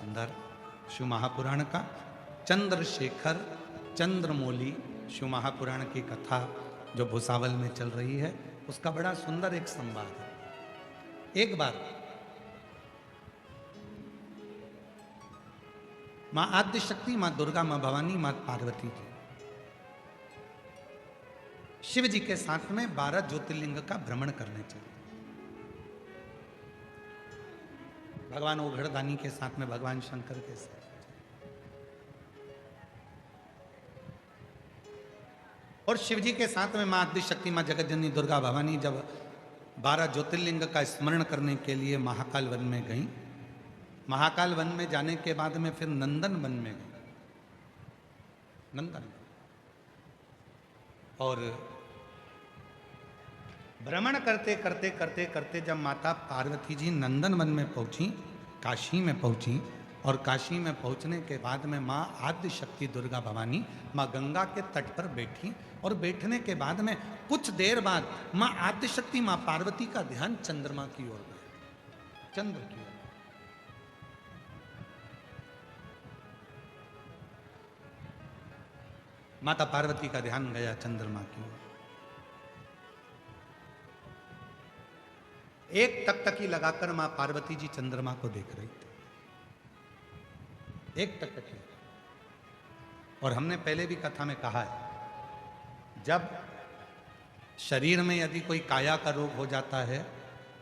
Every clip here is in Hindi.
सुंदर शिव महापुराण का चंद्रशेखर चंद्रमौली शिव महापुराण की कथा जो भुसावल में चल रही है उसका बड़ा सुंदर एक संवाद है। एक बार मां आद्य शक्ति, मां दुर्गा, मां भवानी, मां पार्वती जी शिव जी के साथ में 12 ज्योतिर्लिंग का भ्रमण करने चले। भगवान ओघड़दानी के साथ में, भगवान शंकर के साथ। और शिव जी के साथ में मां आद्य शक्ति, मां जगतजननी दुर्गा भवानी जब 12 ज्योतिर्लिंग का स्मरण करने के लिए महाकाल वन में गई। महाकाल वन में जाने के बाद में फिर नंदन वन में गई। नंदन और भ्रमण करते करते करते करते जब माता पार्वती जी नंदन वन में पहुंची, काशी में पहुंची, और काशी में पहुंचने के बाद में मां आद्य शक्ति दुर्गा भवानी मां गंगा के तट पर बैठी। और बैठने के बाद में कुछ देर बाद मां आद्य शक्ति, मां पार्वती का ध्यान चंद्रमा की ओर गया, चंद्र की ओर। माता पार्वती का ध्यान गया चंद्रमा की ओर। एक टकटकी लगाकर मां पार्वती जी चंद्रमा को देख रही थी, एक टकटकी। और हमने पहले भी कथा में कहा है, जब शरीर में यदि कोई काया का रोग हो जाता है,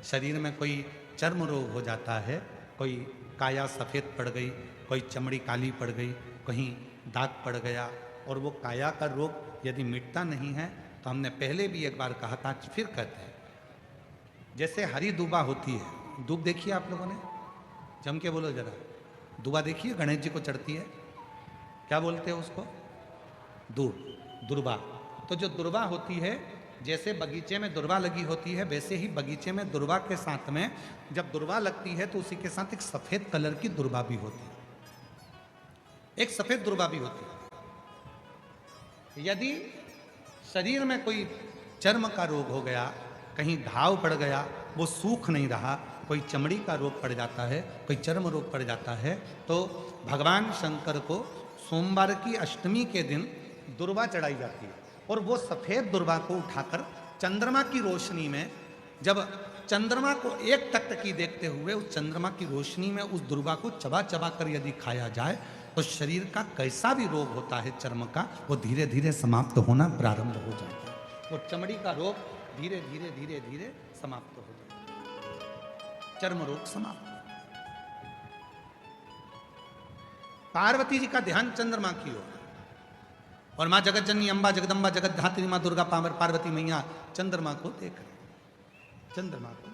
शरीर में कोई चर्म रोग हो जाता है, कोई काया सफेद पड़ गई, कोई चमड़ी काली पड़ गई, कहीं दाग पड़ गया, और वो काया का रोग यदि मिटता नहीं है तो हमने पहले भी एक बार कहा था, फिर कहते हैं, जैसे हरी दूबा होती है। दूब देखिए आप लोगों ने, जम के बोलो जरा। दूबा देखिए, गणेश जी को चढ़ती है, क्या बोलते हैं उसको? दूब, दुर्बा। तो जो दुर्बा होती है, जैसे बगीचे में दुर्बा लगी होती है, वैसे ही बगीचे में दुर्बा के साथ में जब दुर्बा लगती है तो उसी के साथ एक सफेद कलर की दुर्बा भी होती है, एक सफेद दुर्बा भी होती है। यदि शरीर में कोई चर्म का रोग हो गया, कहीं घाव पड़ गया, वो सूख नहीं रहा, कोई चमड़ी का रोग पड़ जाता है, कोई चर्म रोग पड़ जाता है, तो भगवान शंकर को सोमवार की अष्टमी के दिन दुर्बा चढ़ाई जाती है। और वो सफेद दुर्बा को उठाकर चंद्रमा की रोशनी में, जब चंद्रमा को एक टकटकी देखते हुए उस चंद्रमा की रोशनी में उस दुर्बा को चबा चबा कर यदि खाया जाए तो शरीर का कैसा भी रोग होता है चर्म का, वो धीरे धीरे समाप्त होना प्रारंभ हो जाता है। वो चमड़ी का रोग धीरे धीरे धीरे धीरे समाप्त हो जाता है, चर्म रोग समाप्त। पार्वती जी का ध्यान चंद्रमा की ओर, और मां जगतजननी अम्बा जगदम्बा जगतधात्री मां दुर्गा पार्वती मैया चंद्रमा को देख रहे। चंद्रमा को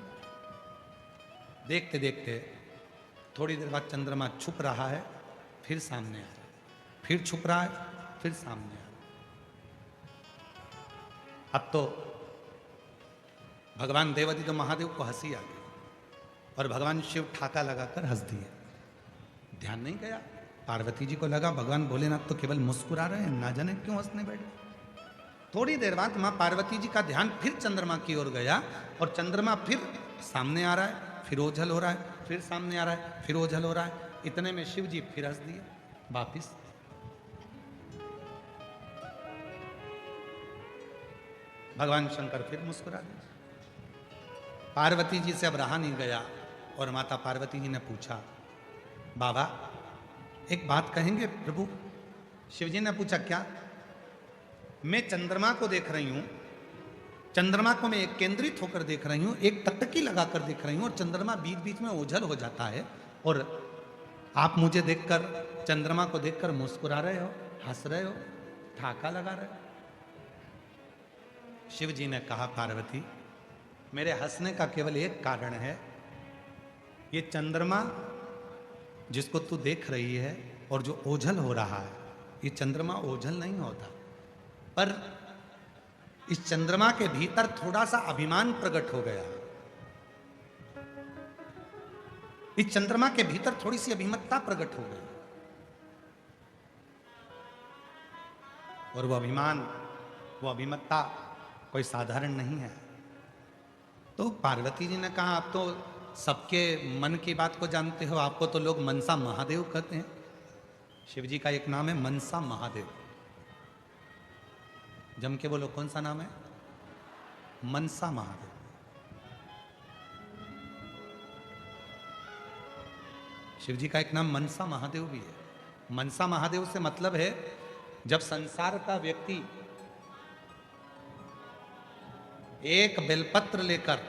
देखते देखते थोड़ी देर बाद चंद्रमा छुप रहा है, फिर सामने आ रहा है, फिर छुप रहा है, फिर सामने आ रहा है। अब तो भगवान देवादिदेव महादेव को हंसी आ गई और भगवान शिव ठाका लगाकर हंस दिए। ध्यान नहीं गया, पार्वती जी को लगा भगवान भोलेनाथ तो केवल मुस्कुरा रहे हैं, ना जाने क्यों हंसने बैठे। थोड़ी देर बाद मां पार्वती जी का ध्यान फिर चंद्रमा की ओर गया, और चंद्रमा फिर सामने आ रहा है, फिर ओझल हो रहा है, फिर सामने आ रहा है, फिर ओझल हो रहा है। इतने में शिव जी फिर हंस दिए वापिस। भगवान शंकर फिर मुस्कुरा दिए। पार्वती जी से अब रहा नहीं गया, और माता पार्वती जी ने पूछा, बाबा एक बात कहेंगे प्रभु? शिव जी ने पूछा, क्या? मैं चंद्रमा को देख रही हूं, चंद्रमा को मैं एक केंद्रित होकर देख रही हूं, एक टकटकी लगाकर देख रही हूं, और चंद्रमा बीच बीच में ओझल हो जाता है, और आप मुझे देखकर, चंद्रमा को देखकर मुस्कुरा रहे हो, हंस रहे हो, ठाका लगा रहे हो। शिव जी ने कहा, पार्वती मेरे हंसने का केवल एक कारण है, ये चंद्रमा जिसको तू देख रही है और जो ओझल हो रहा है, ये चंद्रमा ओझल नहीं होता, पर इस चंद्रमा के भीतर थोड़ा सा अभिमान प्रकट हो गया। इस चंद्रमा के भीतर थोड़ी सी अभिमत्ता प्रकट हो गई, और वो अभिमान, वो अभिमत्ता कोई साधारण नहीं है। तो पार्वती जी ने कहा, अब तो सबके मन की बात को जानते हो, आपको तो लोग मनसा महादेव कहते हैं। शिव जी का एक नाम है मनसा महादेव। जम के बोलो, कौन सा नाम है? मनसा महादेव। शिव जी का एक नाम मनसा महादेव भी है। मनसा महादेव से मतलब है जब संसार का व्यक्ति एक बेलपत्र लेकर,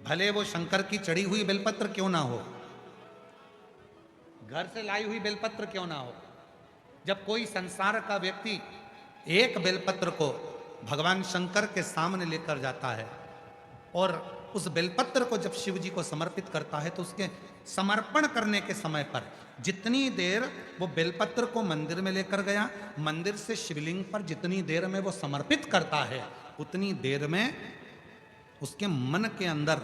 भले वो शंकर की चढ़ी हुई बेलपत्र क्यों ना हो, घर से लाई हुई बेलपत्र क्यों ना हो, जब कोई संसार का व्यक्ति एक बेलपत्र को भगवान शंकर के सामने लेकर जाता है और उस बेलपत्र को जब शिव जी को समर्पित करता है, तो उसके समर्पण करने के समय पर जितनी देर वो बेलपत्र को मंदिर में लेकर गया, मंदिर से शिवलिंग पर जितनी देर में वो समर्पित करता है, उतनी देर में उसके मन के अंदर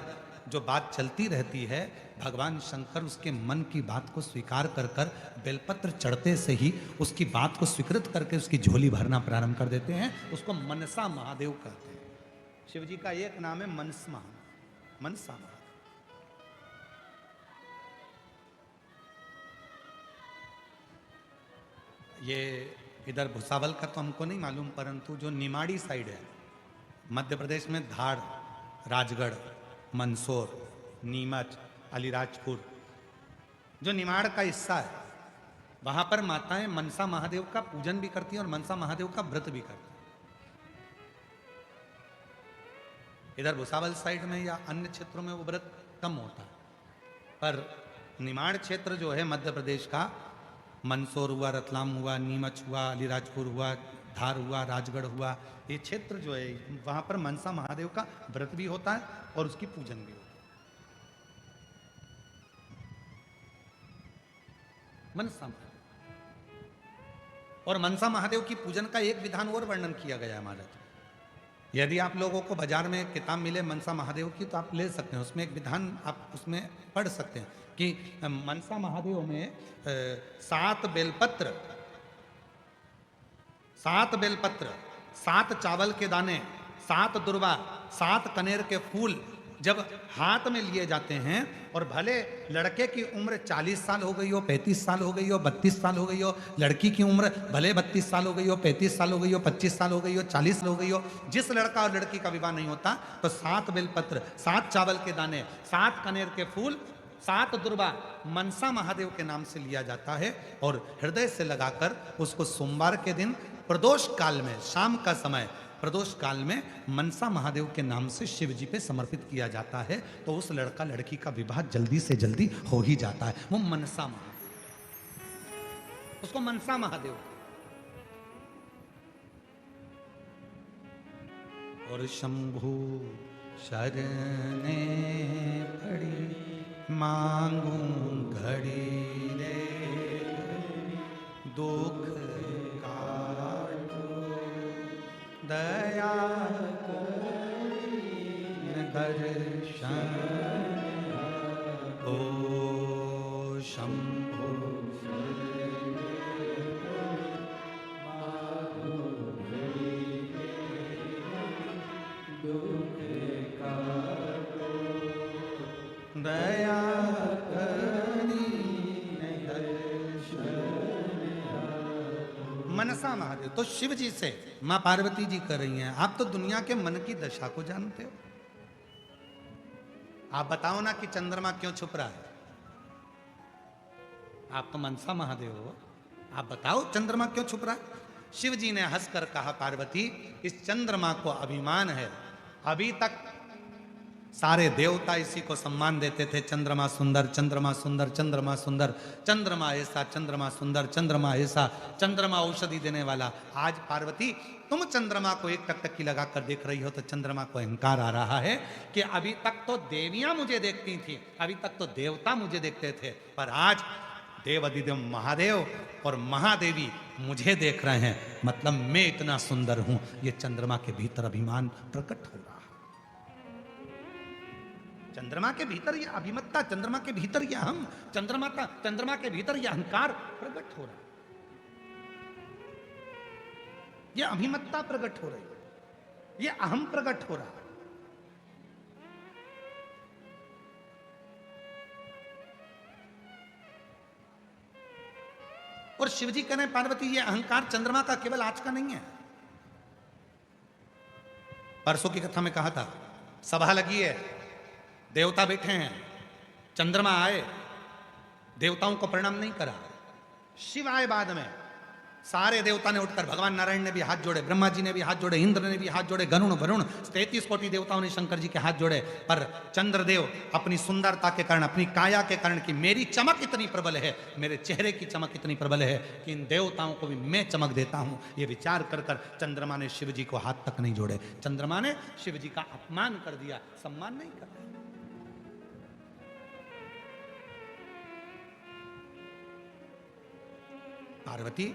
जो बात चलती रहती है, भगवान शंकर उसके मन की बात को स्वीकार कर कर बेलपत्र चढ़ते से ही उसकी बात को स्वीकृत करके उसकी झोली भरना प्रारंभ कर देते हैं। उसको मनसा महादेव कहते हैं। शिव जी का एक नाम है मनसा महादेव। ये इधर भुसावल का तो हमको नहीं मालूम, परंतु जो निमाड़ी साइड है मध्य प्रदेश में, धार, राजगढ़, मंदसौर, नीमच, अलीराजपुर, जो निमाड़ का हिस्सा है, वहां पर माताएं मनसा महादेव का पूजन भी करती हैं और मनसा महादेव का व्रत भी करती हैं। इधर भुसावल साइड में या अन्य क्षेत्रों में वो व्रत कम होता है, पर निमाड़ क्षेत्र जो है मध्य प्रदेश का, मंदसौर हुआ, रतलाम हुआ, नीमच हुआ, अलीराजपुर हुआ, धार हुआ, राजगढ़ हुआ, ये क्षेत्र जो है वहां पर मनसा महादेव का व्रत भी होता है और उसकी पूजन भी होता है। मनसा महादेव और मनसा महादेव की पूजन का एक विधान और वर्णन किया गया है महाराज। यदि आप लोगों को बाजार में किताब मिले मनसा महादेव की, तो आप ले सकते हैं, उसमें एक विधान आप उसमें पढ़ सकते हैं कि मनसा महादेव में 7 बेलपत्र, 7 चावल के दाने, 7 दुर्वा, 7 कनेर के फूल जब हाथ में लिए जाते हैं, और भले लड़के की उम्र 40 साल हो गई हो, 35 साल हो गई हो, 32 साल हो गई हो, लड़की की उम्र भले 32 साल हो गई हो, 35 साल हो गई हो, 25 साल हो गई हो, 40 साल हो गई हो, जिस लड़का और लड़की का विवाह नहीं होता, तो 7 बेलपत्र, 7 चावल के दाने, 7 कनेर के फूल, 7 दुर्वा मनसा महादेव के नाम से लिया जाता है और हृदय से लगाकर उसको सोमवार के दिन प्रदोष काल में, शाम का समय प्रदोष काल में मनसा महादेव के नाम से शिव जी पे समर्पित किया जाता है, तो उस लड़का लड़की का विवाह जल्दी से जल्दी हो ही जाता है। वो मनसा महादेव, उसको मनसा महादेव। और शंभु शरणे पड़ी मांगू घड़ी रे, दुख दया दर्शन ओ शंभो दया मनसा महादेव। तो शिव जी से मां पार्वती जी कर रही हैं, आप तो दुनिया के मन की दशा को जानते हो, आप बताओ ना कि चंद्रमा क्यों छुप रहा है। आप तो मनसा महादेव हो, आप बताओ चंद्रमा क्यों छुप रहा है। शिव जी ने हंसकर कहा, पार्वती इस चंद्रमा को अभिमान है, अभी तक सारे देवता इसी को सम्मान देते थे, चंद्रमा सुंदर, चंद्रमा सुंदर, चंद्रमा सुंदर, चंद्रमा ऐसा, चंद्रमा सुंदर, चंद्रमा ऐसा, चंद्रमा औषधि देने वाला। आज पार्वती तुम चंद्रमा को एक टकटकी लगाकर देख रही हो, तो चंद्रमा को अहंकार आ रहा है कि अभी तक तो देवियां मुझे देखती थी, अभी तक तो देवता मुझे देखते थे, पर आज देवाधिदेव महादेव और महादेवी मुझे देख रहे हैं, मतलब मैं इतना सुंदर हूं। ये चंद्रमा के भीतर अभिमान प्रकट हो रहा है, चंद्रमा के भीतर यह अभिमत्ता, चंद्रमा के भीतर यह हम, चंद्रमा के भीतर यह अहंकार प्रकट हो रहा है, यह अभिमत्ता प्रकट हो रही है, यह अहम प्रकट हो रहा है। और शिव जी कह रहे हैं पार्वती ये अहंकार चंद्रमा का केवल आज का नहीं है। परसों की कथा में कहा था, सभा लगी है, देवता बैठे हैं, चंद्रमा आए, देवताओं को प्रणाम नहीं करा, शिव आए बाद में, सारे देवता ने उठकर, भगवान नारायण ने भी हाथ जोड़े, ब्रह्मा जी ने भी हाथ जोड़े, इंद्र ने भी हाथ जोड़े, गरुण वरुण 33 कोटि देवताओं ने शंकर जी के हाथ जोड़े। पर चंद्रदेव अपनी सुंदरता के कारण, अपनी काया के कारण कि मेरी चमक इतनी प्रबल है, मेरे चेहरे की चमक इतनी प्रबल है कि इन देवताओं को भी मैं चमक देता हूं, ये विचार कर कर चंद्रमा ने शिव जी को हाथ तक नहीं जोड़े। चंद्रमा ने शिव जी का अपमान कर दिया, सम्मान नहीं कर दिया। पार्वती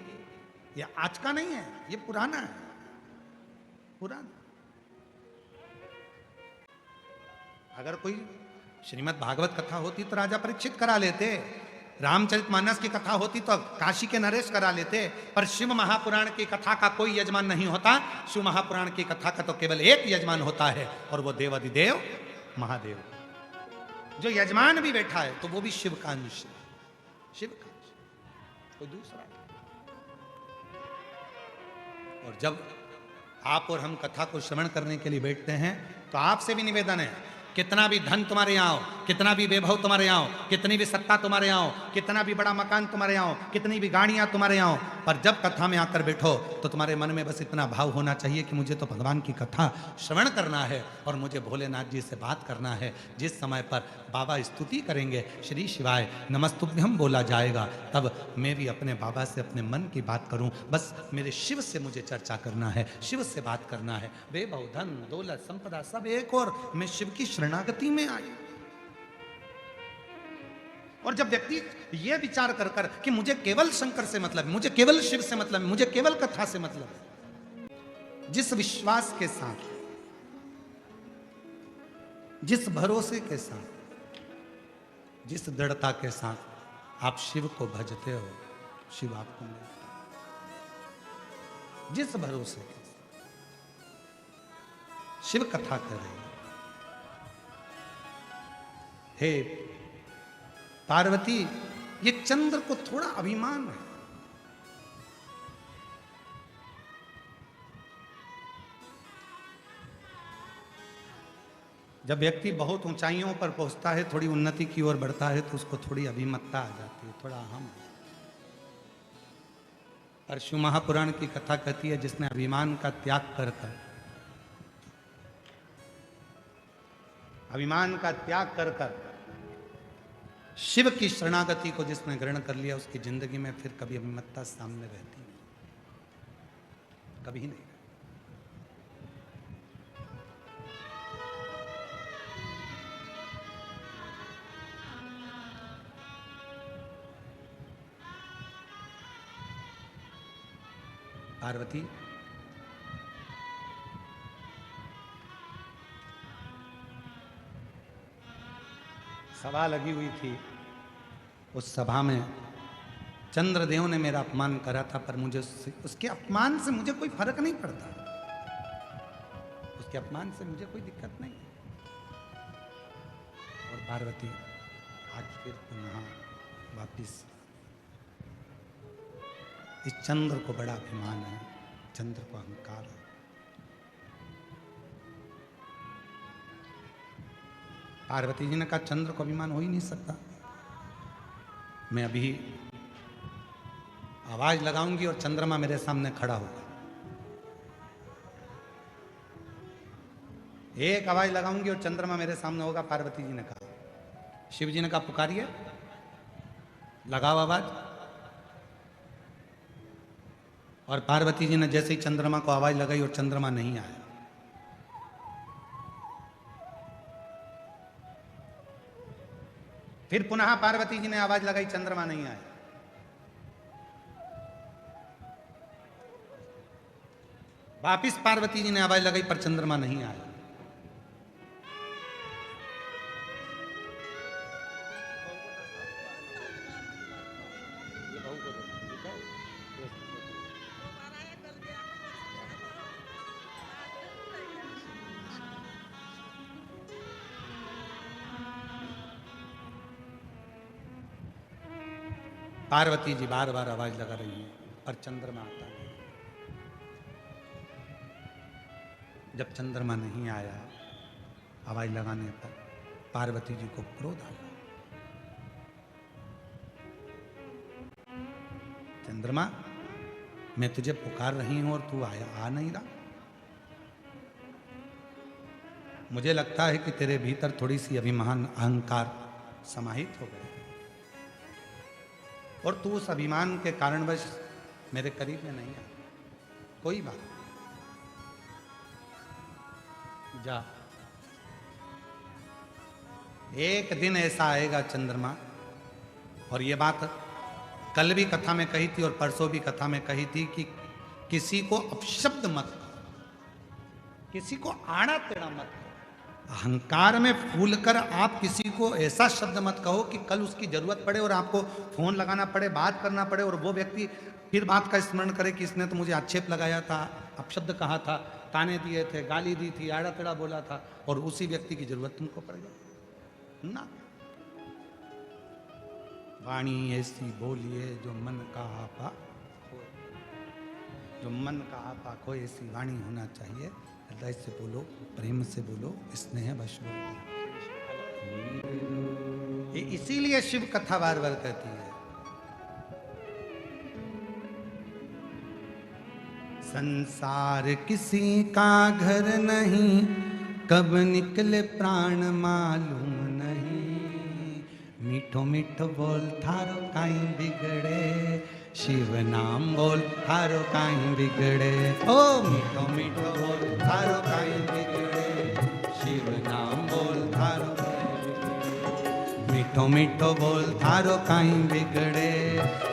ये आज का नहीं है, ये पुराना है, पुराना। अगर कोई श्रीमद् भागवत कथा होती तो राजा परीक्षित करा लेते, रामचरितमानस की कथा होती तो काशी के नरेश करा लेते, पर शिव महापुराण की कथा का कोई यजमान नहीं होता। शिव महापुराण की कथा का तो केवल एक यजमान होता है, और वो देवाधिदेव महादेव। जो यजमान भी बैठा है तो वो भी शिव का अंश, शिव का अंश, कोई दूसरा। और जब आप और हम कथा को श्रवण करने के लिए बैठते हैं तो आपसे भी निवेदन है, कितना भी धन तुम्हारे यहाँ हो, कितना भी वैभव तुम्हारे यहाँ हो, कितनी भी सत्ता तुम्हारे यहाँ हो, कितना भी बड़ा मकान तुम्हारे यहाँ हो, कितनी भी गाड़ियाँ तुम्हारे यहाँ हो, पर जब कथा में आकर बैठो तो तुम्हारे मन में बस इतना भाव होना चाहिए कि मुझे तो भगवान की कथा श्रवण करना है और मुझे भोलेनाथ जी से बात करना है। जिस समय पर बाबा स्तुति करेंगे, श्री शिवाय नमस्तुभ्यम बोला जाएगा, तब मैं भी अपने बाबा से अपने मन की बात करूं। बस मेरे शिव से मुझे चर्चा करना है, शिव से बात करना है। वैभव धन दौलत संपदा सब एक और, मैं शिव की शरणागति में आई। और जब व्यक्ति यह विचार कर कर कि मुझे केवल शंकर से मतलब है, मुझे केवल शिव से मतलब है, मुझे केवल कथा से मतलब है, जिस विश्वास के साथ, जिस भरोसे के साथ, जिस दृढ़ता के साथ आप शिव को भजते हो, शिव आपको मिलता है। जिस भरोसे के साथ शिव कथा कर रहे हैं। हे पार्वती, ये चंद्र को थोड़ा अभिमान है। जब व्यक्ति बहुत ऊंचाइयों पर पहुंचता है, थोड़ी उन्नति की ओर बढ़ता है, तो उसको थोड़ी अभिमतता आ जाती है, थोड़ा अहम। और शिव महापुराण की कथा कहती है, जिसने अभिमान का त्याग कर कर, अभिमान का त्याग कर कर शिव की शरणागति को जिसने ग्रहण कर लिया, उसकी जिंदगी में फिर कभी अभिमतता सामने रहती नहीं, कभी नहीं। पार्वती, सभा लगी हुई थी, उस सभा में चंद्रदेव ने मेरा अपमान करा था, पर मुझे उसके अपमान से मुझे कोई फर्क नहीं पड़ता, उसके अपमान से मुझे कोई दिक्कत नहीं। और पार्वती आज फिर पुनः वापिस, इस चंद्र को बड़ा अभिमान है, चंद्र को अहंकार है। पार्वती जी ने कहा, चंद्र को अभिमान हो ही नहीं सकता। मैं अभी आवाज लगाऊंगी और चंद्रमा मेरे सामने खड़ा होगा। एक आवाज लगाऊंगी और चंद्रमा मेरे सामने होगा। पार्वती जी ने कहा, शिव जी ने कहा, पुकारिए, लगाओ आवाज। और पार्वती जी ने जैसे ही चंद्रमा को आवाज लगाई और चंद्रमा नहीं आया। फिर पुनः पार्वती जी ने आवाज लगाई, चंद्रमा नहीं आया। वापिस पार्वती जी ने आवाज लगाई, पर चंद्रमा नहीं आया। पार्वती जी बार बार आवाज लगा रही हैं पर चंद्रमा आता नहीं। जब चंद्रमा नहीं आया आवाज लगाने पर पार्वती जी को क्रोध आ गया। चंद्रमा, मैं तुझे पुकार रही हूं और तू आ नहीं रहा। मुझे लगता है कि तेरे भीतर थोड़ी सी अभिमान अहंकार समाहित हो गया और तू उस अभिमान के कारणवश मेरे करीब में नहीं आ। कोई बात नहीं, जा। एक दिन ऐसा आएगा चंद्रमा, और ये बात कल भी कथा में कही थी और परसों भी कथा में कही थी कि किसी को अपशब्द मत कहो, किसी को आड़ा टेढ़ा मत कहो। अहंकार में फूल कर आप किसी को ऐसा शब्द मत कहो कि कल उसकी जरूरत पड़े और आपको फोन लगाना पड़े, बात करना पड़े और वो व्यक्ति फिर बात का स्मरण करे कि इसने तो मुझे आक्षेप लगाया था, अपशब्द कहा था, ताने दिए थे, गाली दी थी, आड़ा टेढ़ा बोला था, और उसी व्यक्ति की जरूरत तुमको पड़ेगा ना। वाणी ऐसी बोलिए जो मन का आपा खोए, जो मन का आपा खोए, ऐसी वाणी होना चाहिए। हृदय से बोलो, प्रेम से बोलो, स्नेह वश बोलो। इसीलिए शिव कथा बार बार कहती है, संसार किसी का घर नहीं, कब निकले प्राण मालूम नहीं। मीठो मीठो बोल थारो काई बिगड़े, शिव नाम बोल थारो काई बिगड़े। ओ मीठो मीठो बोल थारो काई बिगड़े, शिव नाम बोल थारो काई बिगड़े। मीठो मीठो बोल थारो काई बिगड़े,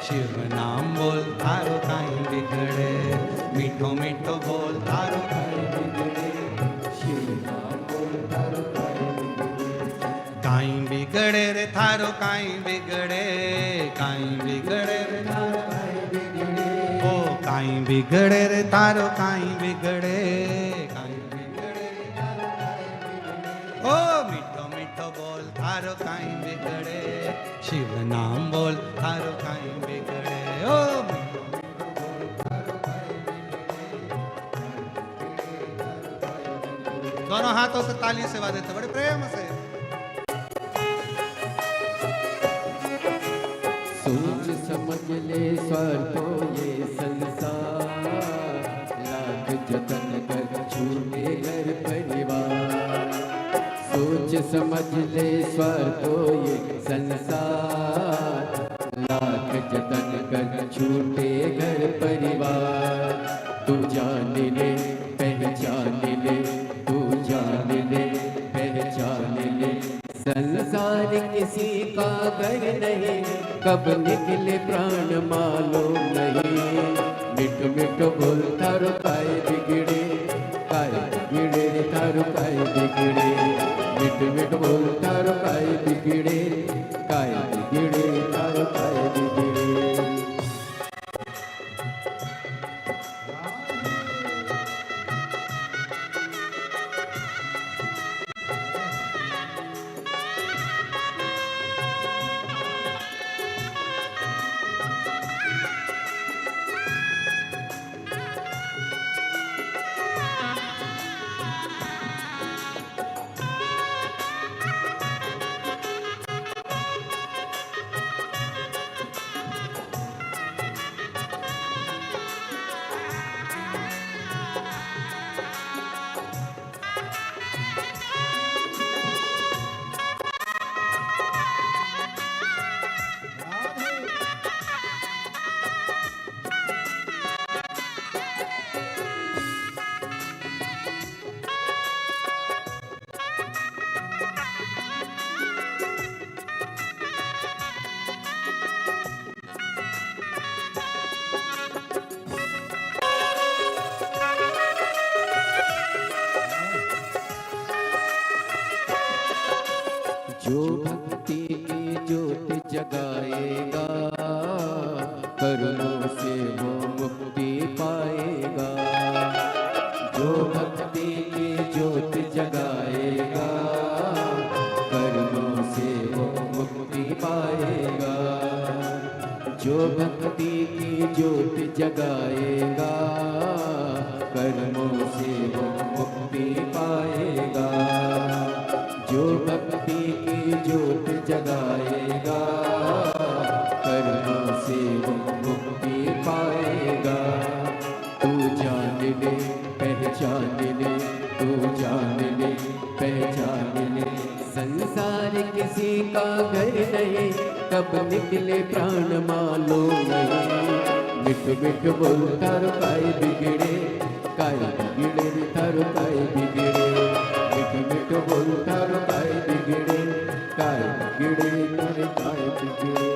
शिव नाम बोल थारो काई बिगड़े। मीठो मीठो बोल थारो काई बिगड़े, शिव नाम बोल थारो काई बिगड़े। काई बिगड़े रे थारो काई बिगड़े, काई बिगड़े रे थारो काई बिगड़े। ओ काई बिगड़े रे थारो काई बिगड़े, काई बिगड़े रे थारो काई बिगड़े। ओ मीठो मीठो बोल थारो काई बिगड़े, शिव नाम बोल थारो काई बिगड़े। ओ मीठो मीठो बोल थारो काई बिगड़े। दोनों हाथों से ताली सेवा देते बड़े प्रेम से। सोच समझ ले स्वार्थो ये संसार, लाख जतन कर छूटे घर परिवार। सोच समझ ले स्वार्थो ये संसार, लाख जतन कर छूटे घर परिवार। तू जान ले पहचान ले, तू जान ले पहचान ले, संसार किसी का घर नहीं, कब निकले प्राण मालूम नहीं। मिठ मिठ बोल थारो काय बिगड़े, काय बिगड़े थारो काय बिगड़े। मिठ मिठ बोल थारो काय बिगड़े, काय बिगड़े थारो काय बिगड़े। जो भक्ति की ज्योत जगाएगा, कर्मों से वो मुक्ति पाएगा। जो भक्ति की ज्योत जगाएगा, कर्मों से वो मुक्ति पाएगा। जो भक्ति की ज्योत जगाएगा कर्मों से वो मुक्ति पाएगा। जो भक्ति की ज्योत जगाएगा कर्मों से वो मुक्ति पाएगा। तू जान ले पहचान ले, तू जान ले पहचान ले। संसार किसी का घर नहीं, कब निकले प्राण मालूम नहीं। मिठ मिठ बोल थारो काय बिगड़े, काय बिगड़े थारो काय बिगड़े। मिठ मिठ बोल थारो काय बिगड़े, काय बिगड़े थारो काय बिगड़े।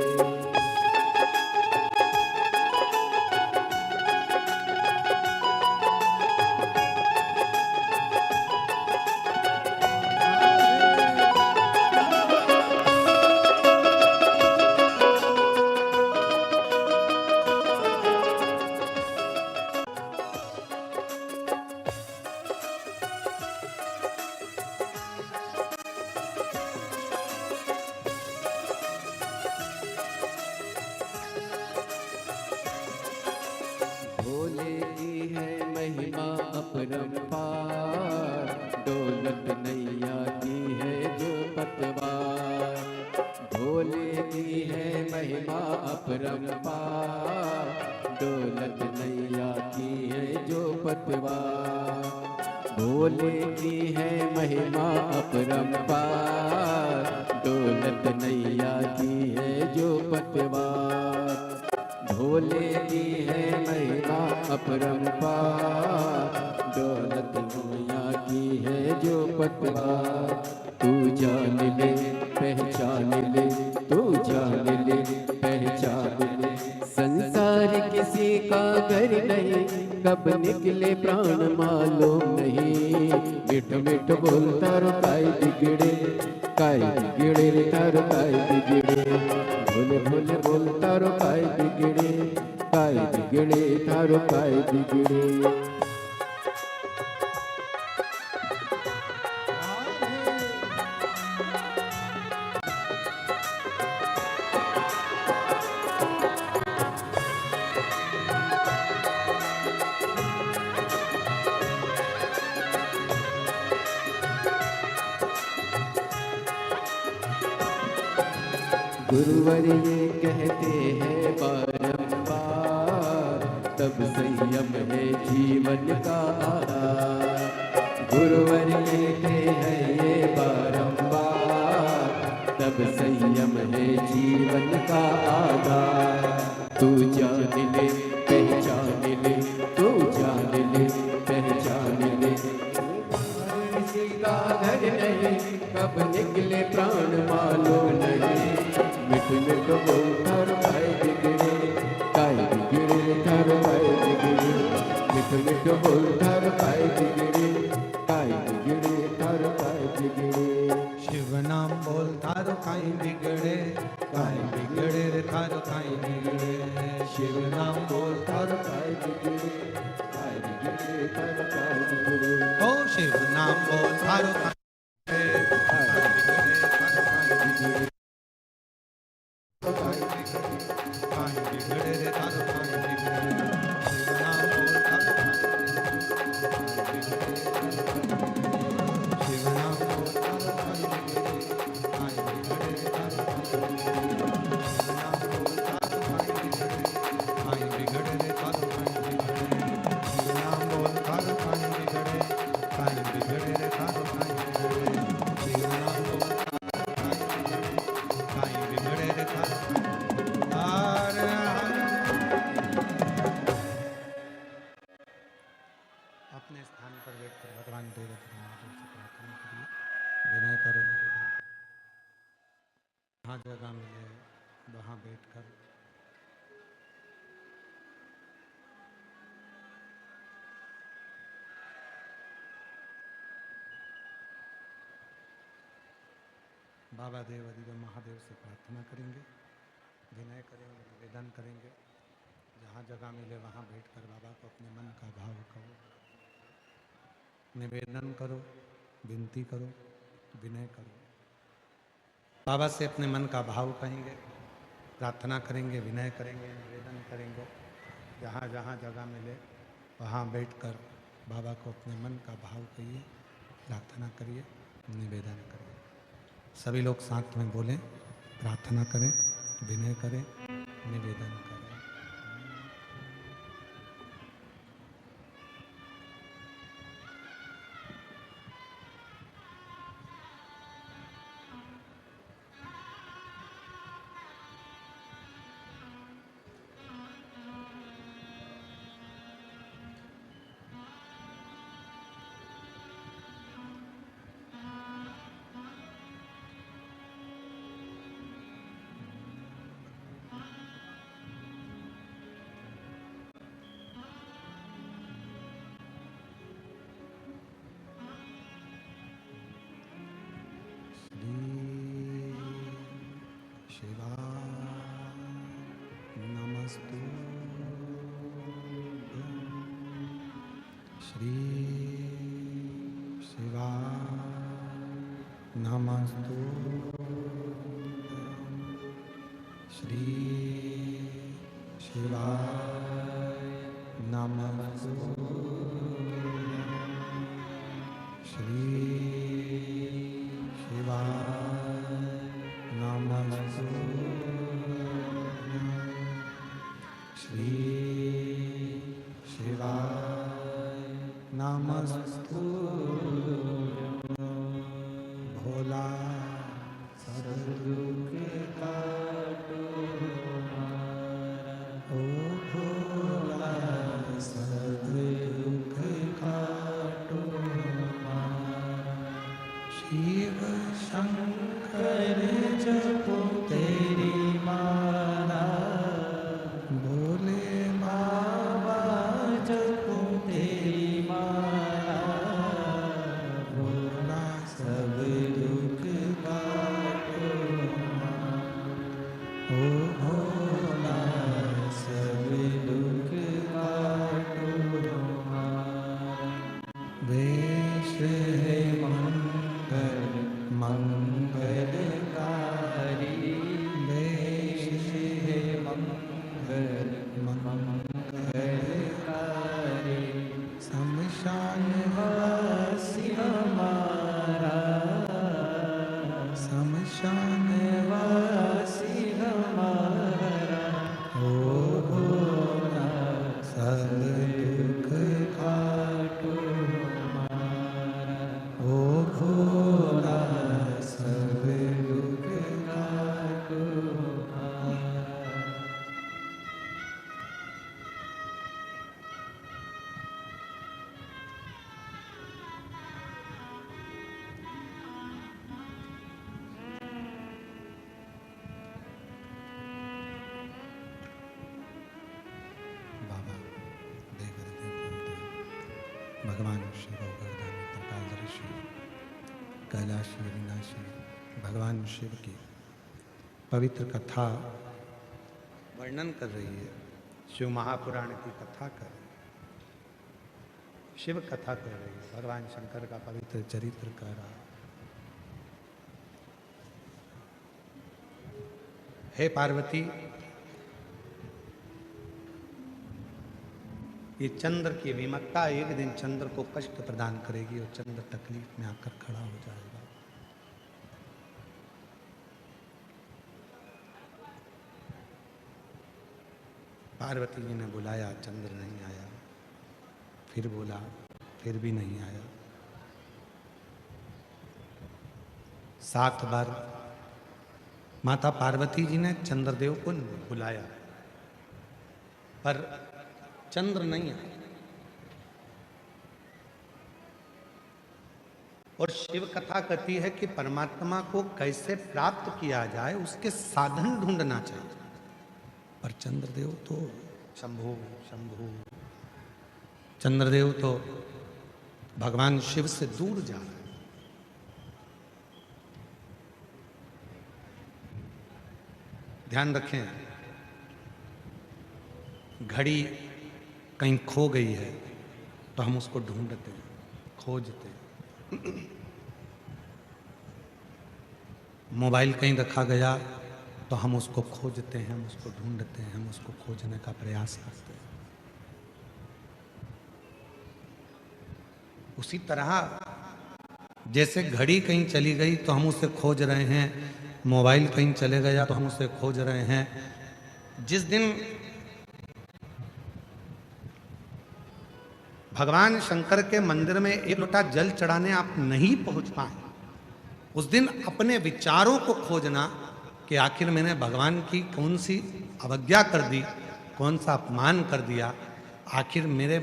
भोले की है महिमा अपरंपार, दौलत नैया की है जो पतवार। भोले की है महिमा अपरंपार, दौलत नैया की है जो पतवार। भोले की है महिमा अपरंपार, दौलत नैया की है जो पतवार। भोले की है महिमा अपरंपार, दौलत नैया की है जो पतवार। तू जान ले पहचान ले, तू जान ले पहचान ले। संसार किसी का घर नहीं, कब निकले प्राण मालूम नहीं। मिठ मिठ बोल तारो काय बिगड़े, काय बिगड़े तारो काय बिगड़े। भोले भोले बोल तारो काय बिगड़े, काय बिगड़े तारो काय बिगड़े। गुरुवर ये कहते हैं बारंबार, तब संयम है जीवन का आधार। गुरुवर कहते हैं ये बारंबार, तब संयम है जीवन का आधार। तू जान ले पहचान ले, तू जान ले पहचान ले। किसी का घर नहीं, कब निकले प्राण मालूम नहीं। मिठ मिठ बोल थारो काय बिगड़े, काय बिगड़े थारो काय बिगड़े। मिठ मिठ बोल थारो काय बिगड़े, काय बिगड़े थारो काय बिगड़े। शिव नाम बोल थारो काय बिगड़े, काय बिगड़े रे थारो काय बिगड़े। शिव नाम बोल थारो काय बिगड़े, काय बिगड़े थारो काय बिगड़े। ओ शिव नाम बोल थारो काय बिगड़े, काय बिगड़े थारो काय बिगड़े। काय बिगड़े रे थारो काय बिगड़े। शिव नाम बोल थारो काय बिगड़े। शिव नाम बोल थारो काय बिगड़े, काय बिगड़े रे थारो काय बिगड़े। शिव नाम बोल थारो काय बिगड़े, काय बिगड़े रे थारो काय बिगड़े। शिव नाम बोल थारो काय बिगड़े, काय बिगड़े रे थारो काय बिगड़े। शिव नाम बोल थारो काय बिगड़े, काय बिगड़े रे थारो हर हर। अपने स्थान पर बैठकर भगवान देवता महादेव से प्रार्थना करिए, विनय करो। जहाँ जगह मिले वहाँ बैठकर बाबा देव अधिदेव महादेव से प्रार्थना करेंगे, विनय करेंगे, निवेदन करेंगे। जहाँ जगह मिले वहाँ बैठकर बाबा को अपने मन का भाव कहो, निवेदन करो, विनती करो, विनय करो। बाबा से अपने मन का भाव कहेंगे, प्रार्थना करेंगे, विनय करेंगे, निवेदन करेंगे। जहाँ जहाँ जगह मिले वहाँ बैठकर बाबा को अपने मन का भाव कहिए, प्रार्थना करिए, निवेदन करिए। सभी लोग साथ में बोलें, प्रार्थना करें, विनय करें, निवेदन करें। श्री शिवाय नमस्तुभ्यं। श्री शिवाय नमस्तुभ्यं। श्री शिवाय नमस्तुभ्यं। श्री शिवाय नमस्तुभ्यं। भोला सब दुख काटो हमारा, ओ भोला सब दुख काटो हमारा। शिव शंकर जपो तेरी माला, भोले बाबा जपो तेरी माला। भोला सब दुख काटो हमारा, ओ भोला सब दुख काटो हमारा। वेश है मंगल मंगलकारी, वेश है मंगल मंगलकारी। शमशान वासी हमारा, शमशान वासी हमारा। ओ भोला सब दुख काटो हमारा, ओ भोला सब दुख काटो हमारा। बाबा देवर देवता भगवान शिव गोवर्धन त्रिकालदर्शी कैलाश विनाशी भगवान शिव की पवित्र कथा वर्णन कर रही है। शिव महापुराण की कथा कर रही है, शिव कथा कर रही है, भगवान शंकर का पवित्र चरित्र कर रहा है। हे पार्वती, ये चंद्र की विमत्ता एक दिन चंद्र को कष्ट प्रदान करेगी और चंद्र तकलीफ में आकर खड़ा हो जाएगा। पार्वती जी ने बुलाया, चंद्र नहीं आया। फिर बोला, फिर भी नहीं आया। 7 बार माता पार्वती जी ने चंद्रदेव को बुलाया, पर चंद्र नहीं आया। और शिव कथा कहती है कि परमात्मा को कैसे प्राप्त किया जाए उसके साधन ढूंढना चाहिए। पर चंद्रदेव तो शंभु शंभु, चंद्रदेव तो भगवान शिव से दूर जा रहे हैं। ध्यान रखें, घड़ी कहीं खो गई है तो हम उसको ढूंढते हैं, खोजते हैं। मोबाइल कहीं रखा गया तो हम उसको खोजते हैं, हम उसको ढूंढते हैं, हम उसको खोजने का प्रयास करते हैं। उसी तरह जैसे घड़ी कहीं चली गई तो हम उसे खोज रहे हैं, मोबाइल कहीं चले गया तो हम उसे खोज रहे हैं। जिस दिन भगवान शंकर के मंदिर में एक लोटा जल चढ़ाने आप नहीं पहुंच पाए, उस दिन अपने विचारों को खोजना कि आखिर मैंने भगवान की कौन सी अवज्ञा कर दी, कौन सा अपमान कर दिया, आखिर मेरे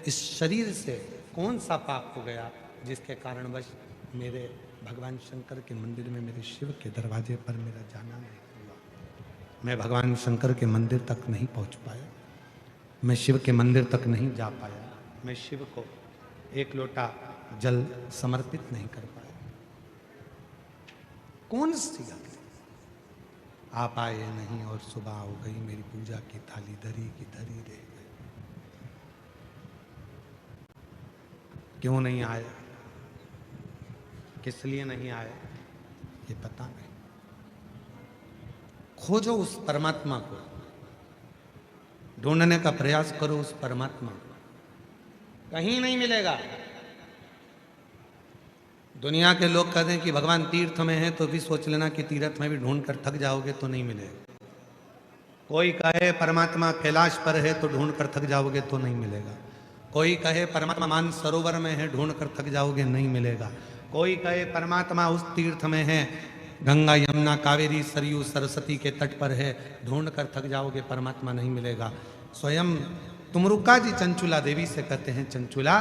इस शरीर से कौन सा पाप हो गया जिसके कारणवश मेरे भगवान शंकर के मंदिर में, मेरे शिव के दरवाजे पर मेरा जाना नहीं हुआ। मैं भगवान शंकर के मंदिर तक नहीं पहुंच पाया, मैं शिव के मंदिर तक नहीं जा पाया, मैं शिव को एक लोटा जल समर्पित नहीं कर पाया। कौन सी गलती? आप आए नहीं और सुबह हो गई, मेरी पूजा की थाली धरी की धरी रह गई। क्यों नहीं आए, किस लिए नहीं आए, ये पता नहीं। खोजो उस परमात्मा को, ढूंढने का प्रयास करो उस परमात्मा को, कहीं नहीं मिलेगा। दुनिया के लोग कहते हैं कि भगवान तीर्थ में है, तो भी सोच लेना कि तीर्थ में भी ढूंढ कर थक जाओगे तो नहीं मिलेगा। कोई कहे परमात्मा कैलाश पर है तो ढूंढ कर थक जाओगे तो नहीं मिलेगा। कोई कहे परमात्मा मानसरोवर में है, ढूंढ कर थक जाओगे, नहीं मिलेगा। कोई कहे परमात्मा उस तीर्थ में है, गंगा यमुना कावेरी सरयू सरस्वती के तट पर है, ढूंढ कर थक जाओगे, परमात्मा नहीं मिलेगा। स्वयं तुमरुका जी चंचुला देवी से कहते हैं, चंचुला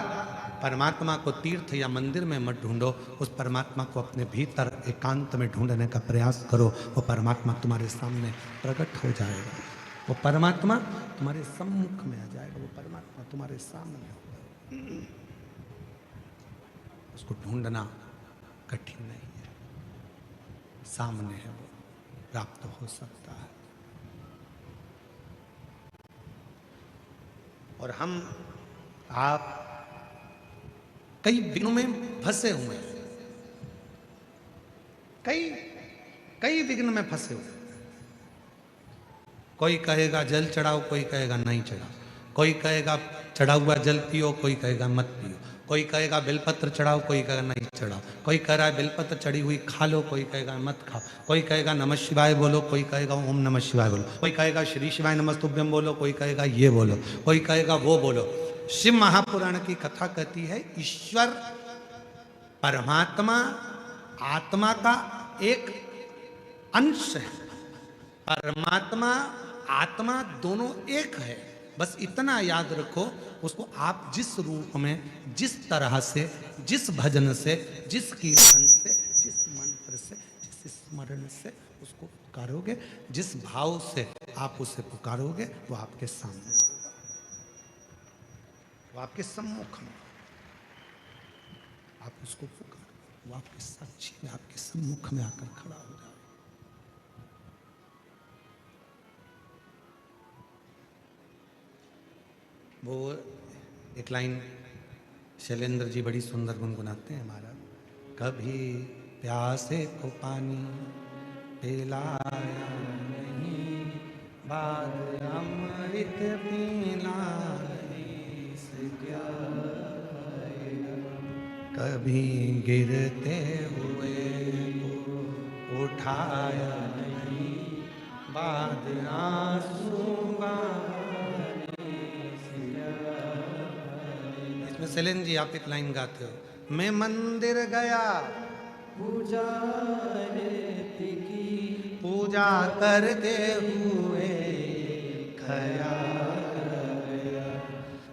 परमात्मा को तीर्थ या मंदिर में मत ढूंढो, उस परमात्मा को अपने भीतर एकांत में ढूंढने का प्रयास करो। वो परमात्मा तुम्हारे सामने प्रकट हो जाएगा, वो परमात्मा तुम्हारे सम्मुख में आ जाएगा, वो परमात्मा तुम्हारे सामने होगा। उसको ढूंढना कठिन नहीं है, सामने है, वो प्राप्त हो सकता है। और हम आप कई विघ्नों में फंसे हुए हैं, कई विघ्न में फंसे हुए। कोई कहेगा जल चढ़ाओ, कोई कहेगा नहीं चढ़ाओ, कोई कहेगा चढ़ा हुआ जल पियो, कोई कहेगा मत पियो, कोई कहेगा बेलपत्र चढ़ाओ, कोई कहेगा नहीं चढ़ाओ, कोई कह रहा है बेलपत्र चढ़ी हुई खा लो, कोई कहेगा मत खाओ, कोई कहेगा नमः शिवाय बोलो, कोई कहेगा ओम नमः शिवाय बोलो, कोई कहेगा श्री शिवाय नमस्तुभ्यम बोलो, कोई कहेगा ये बोलो, कोई कहेगा वो बोलो। शिव महापुराण की कथा कहती है, ईश्वर परमात्मा आत्मा का एक अंश है। परमात्मा आत्मा दोनों एक है, बस इतना याद रखो। उसको आप जिस रूप में, जिस तरह से, जिस भजन से, जिस कीर्तन से, जिस मंत्र से, जिस स्मरण से उसको पुकारोगे, जिस भाव से आप उसे पुकारोगे, वो आपके सामने होगा, वो आपके सम्मुख में। आप उसको पुकारो, वो आपके साक्षी में, आपके सम्मुख में आकर खड़ा हो जाए। वो एक लाइन शैलेंद्र जी बड़ी सुंदर गुनगुनाते हैं महाराज। कभी प्यासे को पानी पिलाया नहीं, बाद अमृत पिलाने से क्या फायदा। कभी गिरते हुए को उठाया नहीं, बाद आंसू सेलेन जी आप एक लाइन गाते हो। मैं मंदिर गया पूजा करते हुए खया,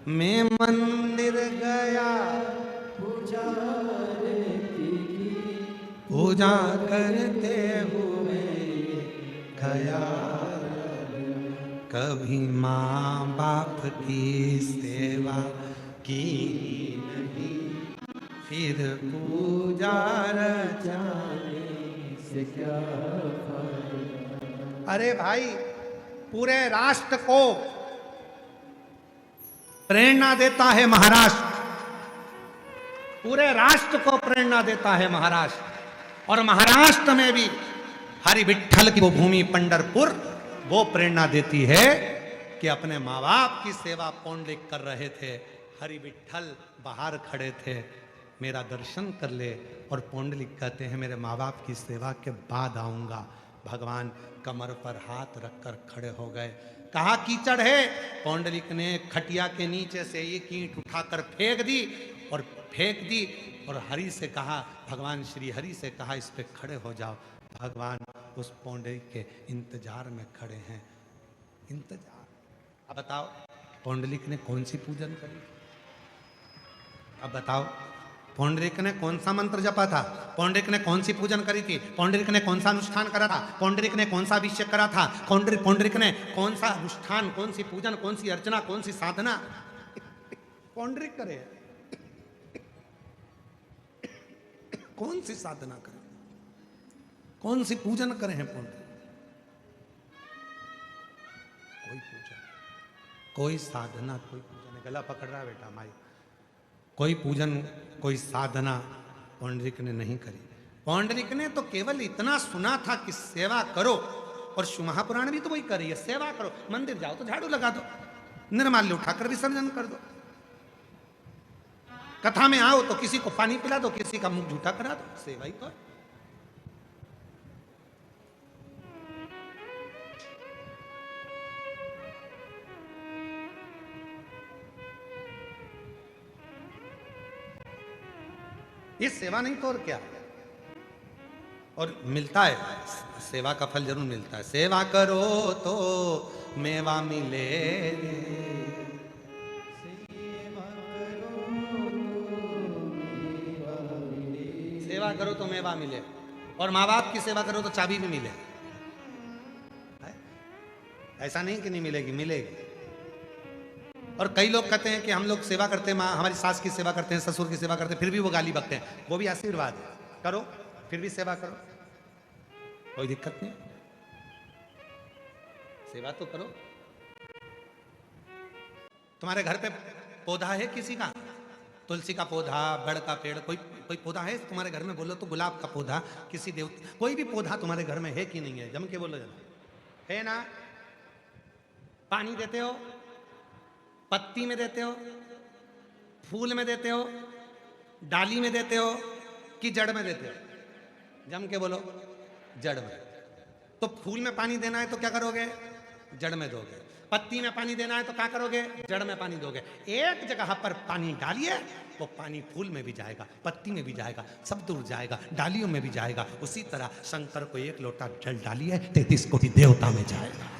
मैं मंदिर गया पूजा करते हुए खया। कभी माँ बाप की सेवा की नहीं, फिर पूजा रचाने से क्या फायदा। अरे भाई, पूरे राष्ट्र को प्रेरणा देता है महाराष्ट्र, पूरे राष्ट्र को प्रेरणा देता है महाराष्ट्र। और महाराष्ट्र में भी हरि विठ्ठल की वो भूमि पंढरपुर वो प्रेरणा देती है कि अपने माँ बाप की सेवा पौंडलिक कर रहे थे, हरि विठ्ठल बाहर खड़े थे, मेरा दर्शन कर ले। और पौंडलिक कहते हैं मेरे माँ बाप की सेवा के बाद आऊंगा। भगवान कमर पर हाथ रखकर खड़े हो गए। कहा कीचड़ है, पौंडलिक ने खटिया के नीचे से एक ईंट उठाकर फेंक दी और फेंक दी और हरि से कहा, भगवान श्री हरि से कहा इस पे खड़े हो जाओ। भगवान उस पौंडलिक के इंतजार में खड़े हैं। इंतजार। अब बताओ पौंडलिक ने कौन सी पूजन करी? अब बताओ पौंडलिक ने कौन सा मंत्र जपा था? पौंडलिक ने कौन सी पूजन करी थी? पौंडलिक ने कौन सा अनुष्ठान करा था? पौंडलिक ने कौन सा अभिषेक करा था? पौंडलिक ने कौन सा अनुष्ठान, कौन सी पूजन, कौन सी अर्चना, कौन सी साधना पौंडलिक करे? कौन सी साधना करे, कौन सी पूजन करे हैं पौंडलिक? कोई पूजन, कोई साधना, कोई पूजन। गला पकड़ रहा है बेटा माई। कोई पूजन, कोई साधना पौंडलिक ने नहीं करी। पौंडलिक ने तो केवल इतना सुना था कि सेवा करो, और शिव महापुराण भी तो वही कर रही है, सेवा करो। मंदिर जाओ तो झाड़ू लगा दो, निर्माल्य उठाकर विसर्जन कर दो, कथा में आओ तो किसी को पानी पिला दो, किसी का मुंह झूठा करा दो, सेवा ही तो। ये सेवा नहीं तो और क्या? और मिलता है, सेवा का फल जरूर मिलता है। सेवा करो तो मेवा मिले, सेवा करो तो मेवा मिले, और माँ बाप की सेवा करो तो चाबी भी मिले। ऐसा नहीं कि नहीं मिलेगी, मिलेगी। और कई लोग कहते हैं कि हम लोग सेवा करते हैं, माँ हमारी सास की सेवा करते हैं, ससुर की सेवा करते हैं, फिर भी वो गाली बकते हैं। वो भी आशीर्वाद है, करो फिर भी सेवा करो, कोई दिक्कत नहीं, सेवा तो करो। तुम्हारे घर पे पौधा है किसी का? तुलसी का पौधा, बड़ का पेड़, कोई पौधा है तुम्हारे घर में? बोलो तो गुलाब का पौधा, किसी देवता, कोई भी पौधा तुम्हारे घर में है कि नहीं है? जम के बोलो जरा, है ना? पानी देते हो? पत्ती में देते हो, फूल में देते हो, डाली में देते हो कि जड़ में देते हो? जम के बोलो, जड़ में। तो फूल में पानी देना है तो क्या करोगे? जड़ में दोगे। पत्ती में पानी देना है तो क्या करोगे? जड़ में पानी दोगे। एक जगह पर पानी डालिए, वो पानी फूल में भी जाएगा, पत्ती में भी जाएगा, सब दूर जाएगा, डालियों में भी जाएगा। उसी तरह शंकर को एक लोटा जल डालिए, 33 कोटि देवता में जाएगा।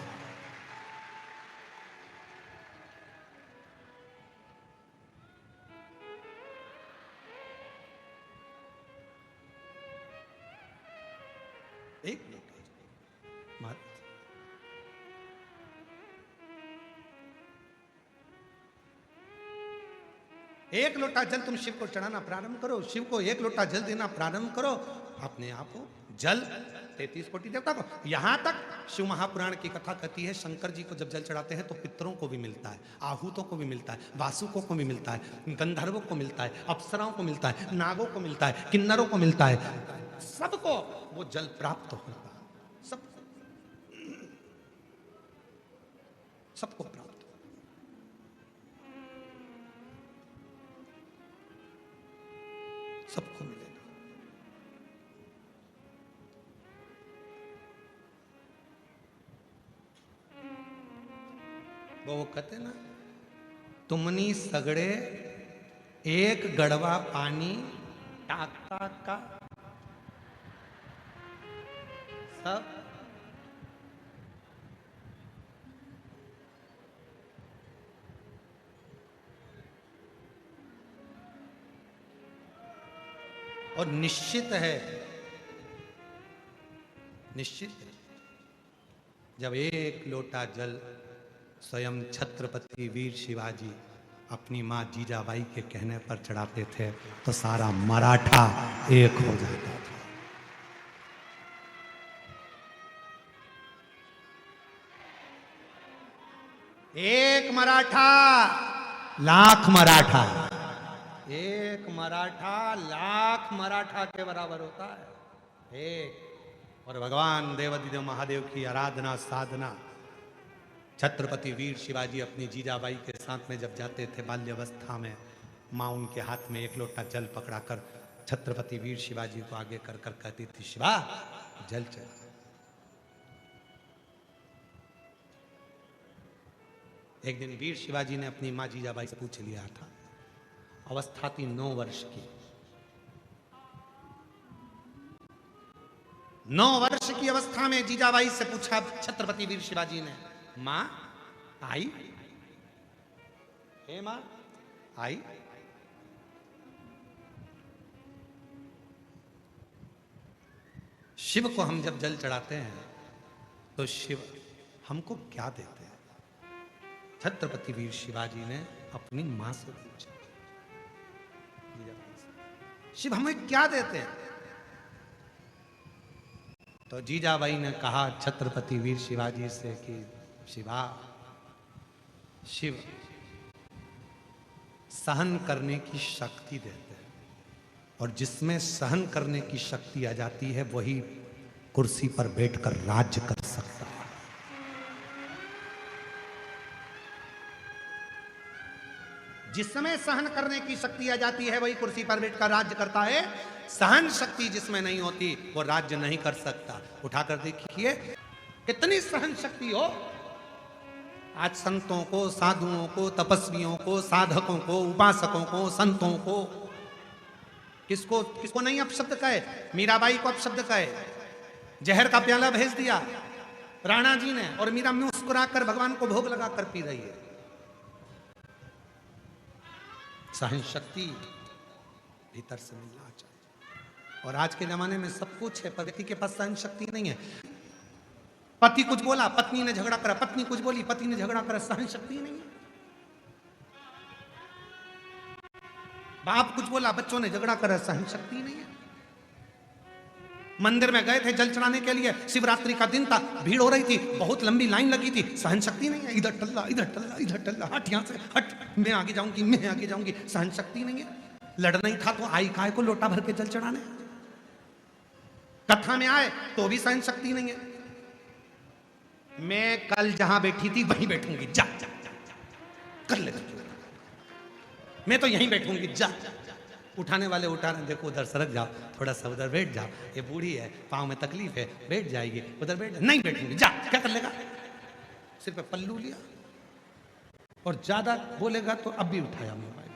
एक लोटा एक लोटा जल तुम शिव को चढ़ाना प्रारंभ करो, शिव को एक लोटा जल देना प्रारंभ करो, अपने आप हो जल 33 कोटि देवता को। यहां तक शिव महापुराण की कथा कहती है, शंकर जी को जब जल चढ़ाते हैं तो पितरों को भी मिलता है, आहूतों को भी मिलता है, वासुकों को भी मिलता है, गंधर्वों को मिलता है, अप्सराओं को मिलता है, नागों को मिलता है, किन्नरों को मिलता है, सबको वो जल प्राप्त होता है। सबको प्राप्त। सबको मिलेगा। वो कहते ना, तुमनी सगड़े एक गड़वा पानी टाक टाक का सब और निश्चित है, निश्चित है, जब एक लोटा जल स्वयं छत्रपति वीर शिवाजी अपनी मां जीजाबाई के कहने पर चढ़ाते थे तो सारा मराठा एक हो जाता था। एक मराठा लाख मराठा, एक मराठा लाख मराठा के बराबर होता है। एक और भगवान देवाधिदेव महादेव की आराधना साधना। छत्रपति वीर शिवाजी अपनी जीजाबाई के साथ में जब जाते थे बाल्यावस्था में, माँ उनके हाथ में एक लोटा जल पकड़ाकर छत्रपति वीर शिवाजी को आगे कर कर कहती थी, शिवा जल चढ़ा। एक दिन वीर शिवाजी ने अपनी माँ जीजाबाई से पूछ लिया था, अवस्था थी 9 वर्ष की। 9 वर्ष की अवस्था में जीजाबाई से पूछा छत्रपति वीर शिवाजी ने, मां आई? हे मां आई? शिव को हम जब जल चढ़ाते हैं तो शिव हमको क्या देते हैं? छत्रपति वीर शिवाजी ने अपनी मां से पूछा, शिव हमें क्या देते हैं? तो जीजाबाई ने कहा छत्रपति वीर शिवाजी से कि शिवा, शिव सहन करने की शक्ति देते हैं, और जिसमें सहन करने की शक्ति आ जाती है वही कुर्सी पर बैठकर राज्य कर सकता है। जिसमें सहन करने की शक्ति आ जाती है वही कुर्सी पर बैठकर राज्य करता है। सहन शक्ति जिसमें नहीं होती वो राज्य नहीं कर सकता। उठाकर देखिए कितनी सहन शक्ति हो। आज संतों को, साधुओं को, तपस्वियों को, साधकों को, उपासकों को, संतों को, किसको किसको नहीं अपशब्द कहे? मीराबाई को अपशब्द कहे, जहर का प्याला भेज दिया राणा जी ने, और मीरा मुस्कुराकर भगवान को भोग लगाकर पी रही है। सहन शक्ति भीतर से मिलना चाहिए। और आज के जमाने में सब कुछ है पर व्यक्ति के पास सहन शक्ति नहीं है। पति कुछ बोला, पत्नी ने झगड़ा करा, पत्नी कुछ बोली, पति ने झगड़ा करा, सहन शक्ति नहीं है। बाप कुछ बोला, बच्चों ने झगड़ा करा, सहन शक्ति नहीं है। मंदिर में गए थे जल चढ़ाने के लिए, शिवरात्रि का दिन था, भीड़ हो रही थी, बहुत लंबी लाइन लगी थी, सहन शक्ति नहीं है। इधर टल्ला, इधर टल्ला, इधर टल्ला, हट यहां से हट, मैं आगे जाऊंगी, मैं आगे जाऊंगी, सहन शक्ति नहीं है। लड़ना ही था तो आई काय को लोटा भर के जल चढ़ाने। कथा में आए तो भी सहन शक्ति नहीं है। मैं कल जहां बैठी थी वहीं बैठूंगी, जा जा जा, जा। कर ले, मैं तो यहीं बैठूंगी, जा। उठाने वाले उठा रहे, देखो उधर सरक जाओ, थोड़ा सा उधर बैठ जाओ, ये बूढ़ी है, पाँव में तकलीफ है, बैठ जाएगी, उधर बैठ जा। नहीं बैठूंगी, जा। क्या कर लेगा? सिर पे पल्लू लिया, और ज्यादा बोलेगा तो अब भी उठाया मोबाइल।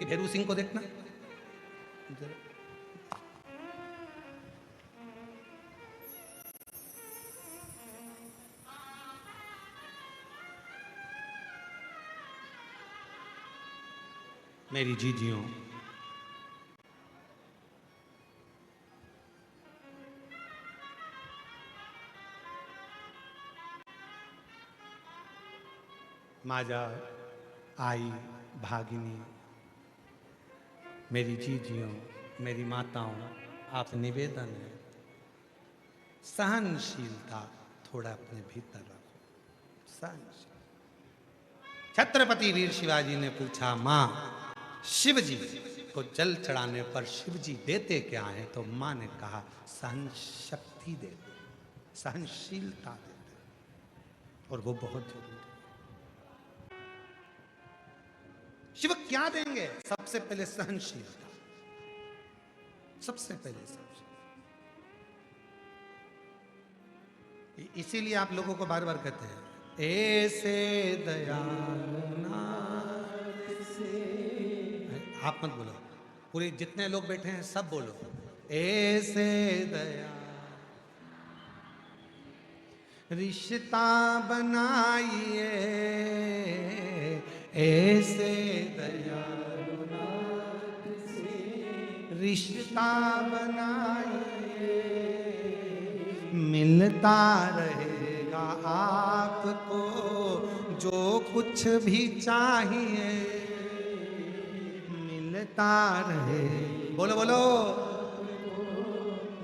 भेरू सिंह को देखना, मेरी जीजियों, माजा, आई, भागिनी, मेरी जीजियों, मेरी माताओं, आप निवेदन है, सहनशीलता थोड़ा अपने भीतर रखो। सहनशील। छत्रपति वीर शिवाजी ने पूछा, मां शिव जी को जल चढ़ाने पर शिव जी देते क्या है? तो मां ने कहा, सहन शक्ति देते, सहनशीलता देते, और वो बहुत जरूरी है। शिव क्या देंगे? सबसे पहले सहनशीलता, सबसे पहले सहनशीलता। इसीलिए आप लोगों को बार बार कहते हैं, ऐसे दयालु नाथ से। आप मत बोलो, पूरे जितने लोग बैठे हैं सब बोलो, ऐसे दया रिश्ता बनाइए, ऐसे दयालु नाथ से रिश्ता बनाइए, मिलता रहेगा आपको जो कुछ भी चाहिए, मिलता रहे, बोलो बोलो,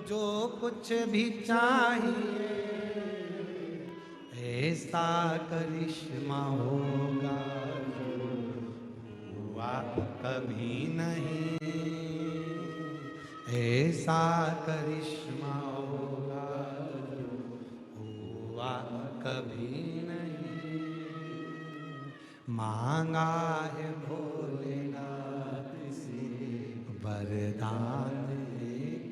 जो कुछ भी चाहिए, ऐसा करिश्मा होगा हुआ कभी नहीं, ऐसा करिश्मा होगा हुआ कभी नहीं, मांगा है भोलेनाथ से वरदान एक।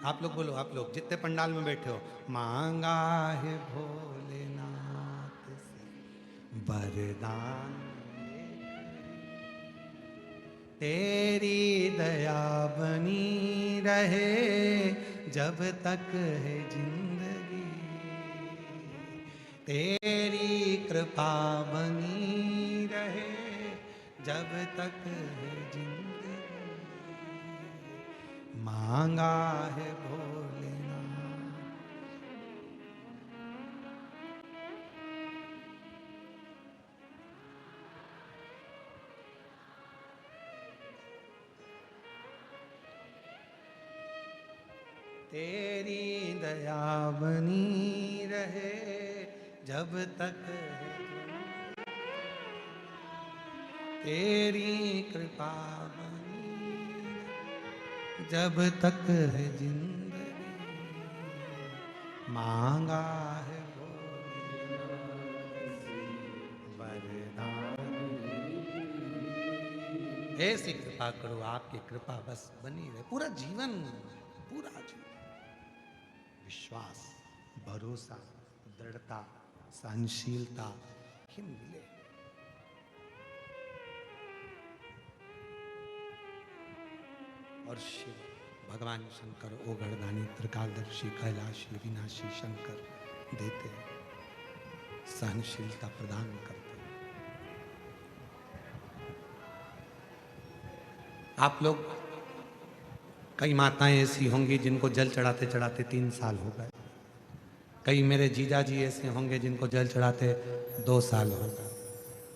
आप लोग बोलो, आप लोग जितने पंडाल में बैठे हो, मांगा है भोलेनाथ से वरदान, तेरी दया बनी रहे जब तक है जिंदगी, तेरी कृपा बनी रहे जब तक है जिंदगी, मांगा है भोलेनाथ। तेरी दया बनी रहे जब तक है जिंदगी, तेरी कृपा बनी जब तक है जिंदगी, मांगा है भोलेनाथ से वरदान। ऐसी कृपा करो, आपकी कृपा बस बनी रहे पूरा जीवन, पूरा जीवन। विश्वास, भरोसा, दृढ़ता, सहनशीलता ही मिले। और शिव भगवान शंकर ओगरदानी त्रिकालदर्शी कैलाशी विनाशी शंकर देते हैं, सहनशीलता प्रदान करते हैं। आप लोग, कई माताएं ऐसी होंगी जिनको जल चढ़ाते चढ़ाते 3 साल हो गए, कई मेरे जीजा जी ऐसे होंगे जिनको जल चढ़ाते 2 साल हो गए,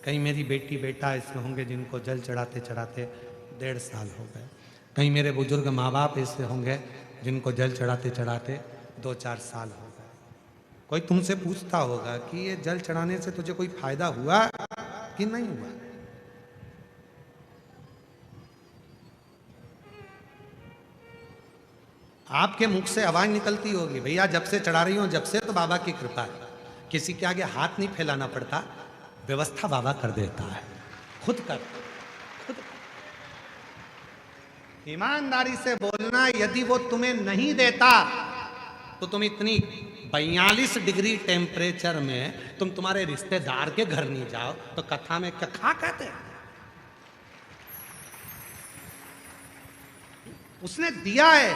कई मेरी बेटी बेटा ऐसे होंगे जिनको जल चढ़ाते चढ़ाते 1.5 साल हो गए, कई मेरे बुजुर्ग माँ बाप ऐसे होंगे जिनको जल चढ़ाते चढ़ाते 2-4 साल हो गए। कोई तुमसे पूछता होगा कि ये जल चढ़ाने से तुझे कोई फायदा हुआ कि नहीं हुआ? आपके मुख से आवाज निकलती होगी, भैया जब से चढ़ा रही हूं, जब से तो बाबा की कृपा है। किसी के आगे हाथ नहीं फैलाना पड़ता, व्यवस्था बाबा कर देता है, खुद कर। ईमानदारी से बोलना, यदि वो तुम्हें नहीं देता तो तुम इतनी 42 डिग्री टेम्परेचर में तुम तुम्हारे रिश्तेदार के घर नहीं जाओ तो कथा में क्या खा कहते हैं? उसने दिया है,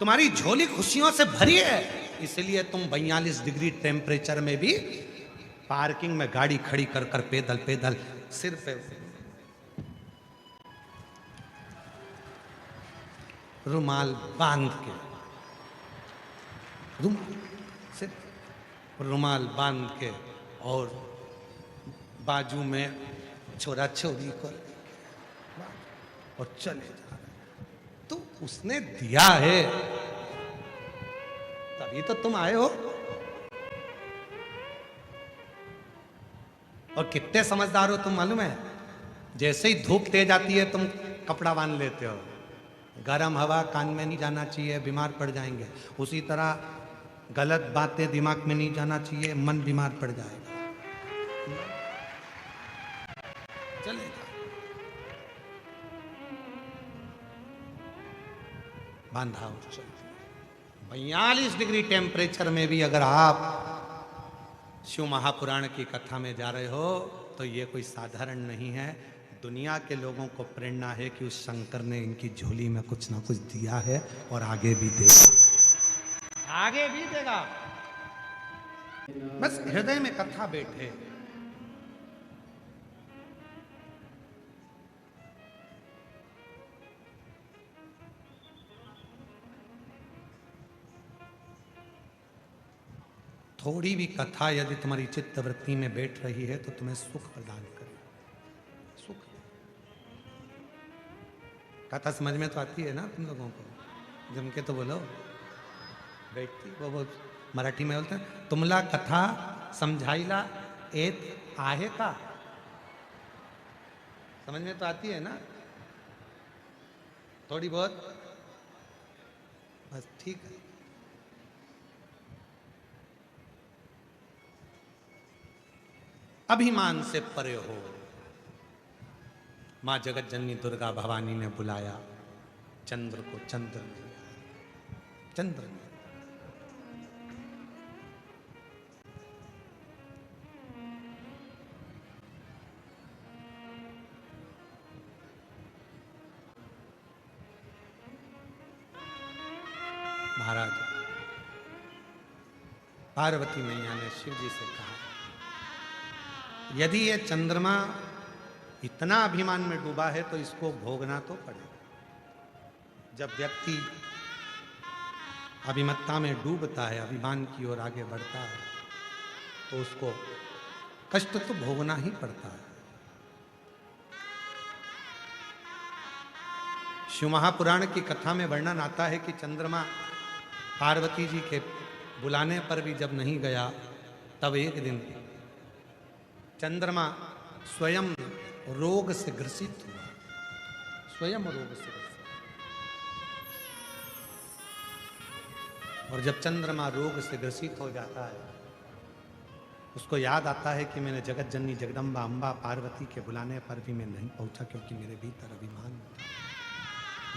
तुम्हारी झोली खुशियों से भरी है, इसलिए तुम 42 डिग्री टेम्परेचर में भी पार्किंग में गाड़ी खड़ी कर कर पैदल पैदल सिर पे रुमाल बांध के, रुमाल बांध के और बाजू में छोरा छोरी को और चले जा रहे। तो उसने दिया है तभी तो तुम आए हो। और कितने समझदार हो तुम मालूम है? जैसे ही धूप तेज आती है तुम कपड़ा बांध लेते हो, गर्म हवा कान में नहीं जाना चाहिए, बीमार पड़ जाएंगे। उसी तरह गलत बातें दिमाग में नहीं जाना चाहिए, मन बीमार पड़ जाएगा। चलेगा, बांधा और चलती है। 42 डिग्री टेम्परेचर में भी अगर आप शिव महापुराण की कथा में जा रहे हो तो ये कोई साधारण नहीं है। दुनिया के लोगों को प्रेरणा है कि उस शंकर ने इनकी झोली में कुछ ना कुछ दिया है और आगे भी देगा, आगे भी देगा। बस हृदय में कथा बैठे। थोड़ी भी कथा यदि तुम्हारी चित्त वृत्ति में बैठ रही है तो तुम्हें सुख प्रदान करे। सुख, कथा समझ में तो आती है ना तुम लोगों को? जम के तो बोलो, बैठती वो मराठी में बोलते हैं, तुमला कथा समझाईला एत आहे का? समझ में तो आती है ना? थोड़ी बहुत, बस ठीक है। अभिमान से परे हो। मां जगत जननी दुर्गा भवानी ने बुलाया चंद्र को, चंद्र ने, चंद्र ने। महाराज पार्वती मैया ने शिव जी से कहा, यदि ये चंद्रमा इतना अभिमान में डूबा है तो इसको भोगना तो पड़ेगा। जब व्यक्ति अभिमत्ता में डूबता है, अभिमान की ओर आगे बढ़ता है, तो उसको कष्ट तो भोगना ही पड़ता है। शिव महापुराण की कथा में वर्णन आता है कि चंद्रमा पार्वती जी के बुलाने पर भी जब नहीं गया, तब एक दिन चंद्रमा स्वयं रोग से ग्रसित हुआ, स्वयं रोग से ग्रसित। और जब चंद्रमा रोग से ग्रसित हो जाता है, उसको याद आता है कि मैंने जगत जननी जगदम्बा अम्बा पार्वती के बुलाने पर भी मैं नहीं पहुंचा, क्योंकि मेरे भीतर अभिमान था,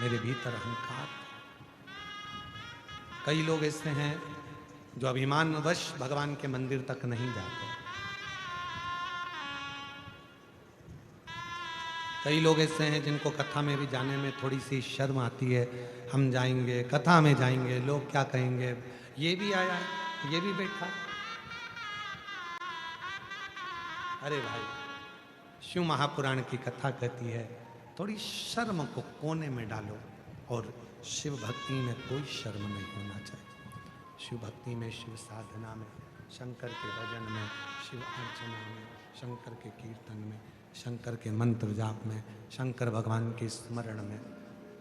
मेरे भीतर अहंकार था। कई लोग ऐसे हैं जो अभिमानवश भगवान के मंदिर तक नहीं जाते। कई लोग ऐसे हैं जिनको कथा में भी जाने में थोड़ी सी शर्म आती है। हम जाएंगे, कथा में जाएंगे, लोग क्या कहेंगे, ये भी आया, ये भी बैठा। अरे भाई, शिव महापुराण की कथा कहती है थोड़ी शर्म को कोने में डालो, और शिव भक्ति में कोई शर्म नहीं होना चाहिए। शिव भक्ति में, शिव साधना में, शंकर के भजन में, शिव अर्चना में, शंकर के कीर्तन में, शंकर के मंत्र जाप में, शंकर भगवान के स्मरण में,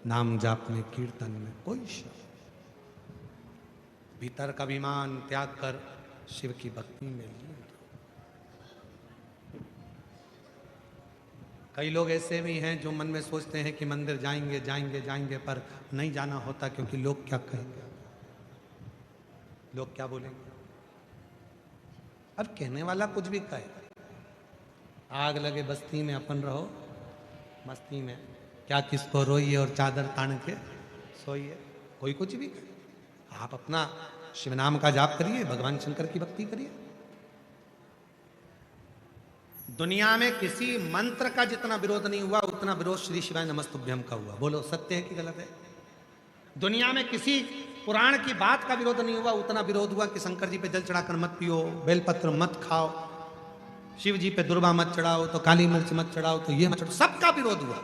नाम जाप में, कीर्तन में कोई शर्म। भीतर का अभिमान त्याग कर शिव की भक्ति में लीन। कई लोग ऐसे भी हैं जो मन में सोचते हैं कि मंदिर जाएंगे जाएंगे जाएंगे, पर नहीं जाना होता क्योंकि लोग क्या कहेंगे, लोग क्या बोलेंगे। अब कहने वाला कुछ भी कहे, आग लगे बस्ती में अपन रहो मस्ती में, क्या किसको रोइए और चादर तान के सोइए। कोई कुछ भी कहे, आप अपना शिव नाम का जाप करिए, भगवान शंकर की भक्ति करिए। दुनिया में किसी मंत्र का जितना विरोध नहीं हुआ, उतना विरोध श्री शिवाय नमस्तुभ्यम का हुआ। बोलो सत्य है कि गलत है? दुनिया में किसी पुराण की बात का विरोध नहीं हुआ, उतना विरोध हुआ कि शंकर जी पे जल चढ़ाकर मत पियो, बेलपत्र मत खाओ, शिव जी पे दुर्वा मत चढ़ाओ, तो काली मिर्च मत चढ़ाओ, तो ये मत चढ़ाओ, सबका विरोध हुआ।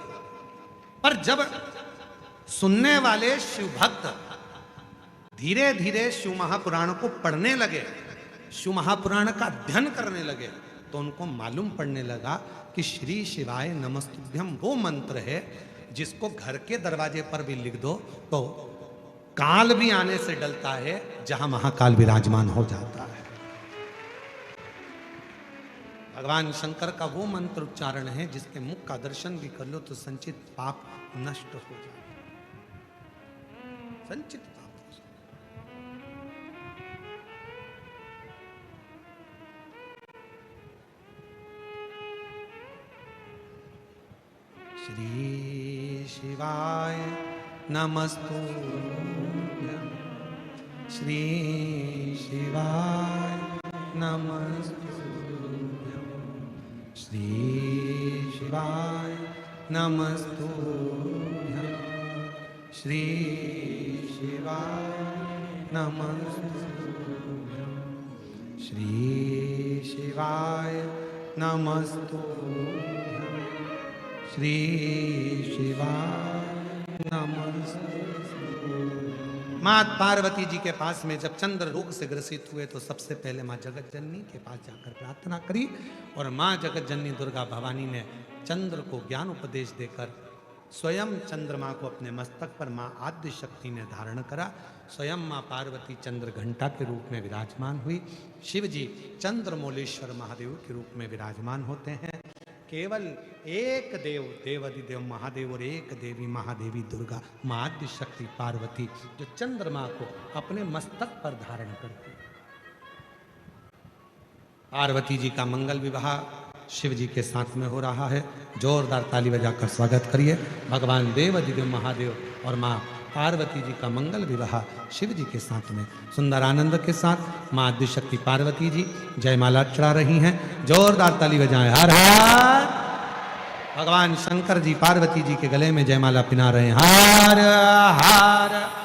पर जब सुनने वाले शिव भक्त धीरे धीरे शिव महापुराण को पढ़ने लगे, शिव महापुराण का अध्ययन करने लगे, तो उनको मालूम पड़ने लगा कि श्री शिवाय नमस्तुभ्यम वो मंत्र है जिसको घर के दरवाजे पर भी लिख दो तो काल भी आने से डलता है, जहां महाकाल विराजमान हो जाता है। भगवान शंकर का वो मंत्र उच्चारण है जिसके मुख का दर्शन भी कर लो तो संचित पाप नष्ट हो जाए। संचित पाप श्री शिवाय नमस्तुभ्यं, श्री शिवाय नमस्तुभ्यं, श्री शिवाय नमस्तुभ्यं, श्री शिवाय नमस्तुभ्यं, श्री शिवाय नमस्तुभ्यं, श्री शिवाय नमस्तुभ्यं। माँ पार्वती जी के पास में जब चंद्र रोग से ग्रसित हुए तो सबसे पहले माँ जगत जननी के पास जाकर प्रार्थना करी, और माँ जगत जननी दुर्गा भवानी ने चंद्र को ज्ञान उपदेश देकर स्वयं चंद्रमा को अपने मस्तक पर माँ आद्य शक्ति ने धारण करा। स्वयं माँ पार्वती चंद्र घंटा के रूप में विराजमान हुई। शिव जी चंद्रमौलेश्वर महादेव के रूप में विराजमान होते हैं। केवल एक देव देवाधिदेव महादेव और एक देवी महादेवी दुर्गा महाद्य शक्ति पार्वती जो चंद्रमा को अपने मस्तक पर धारण करती है। पार्वती जी का मंगल विवाह शिव जी के साथ में हो रहा है। जोरदार ताली बजाकर स्वागत करिए। भगवान देवाधिदेव महादेव और माँ पार्वती जी का मंगल विवाह शिव जी के साथ में सुंदर आनंद के साथ माँ आदिशक्ति पार्वती जी जयमाला चढ़ा रही हैं। जोरदार ताली बजाएं। हर हर। भगवान शंकर जी पार्वती जी के गले में जयमाला पिना रहे हैं। हर हर।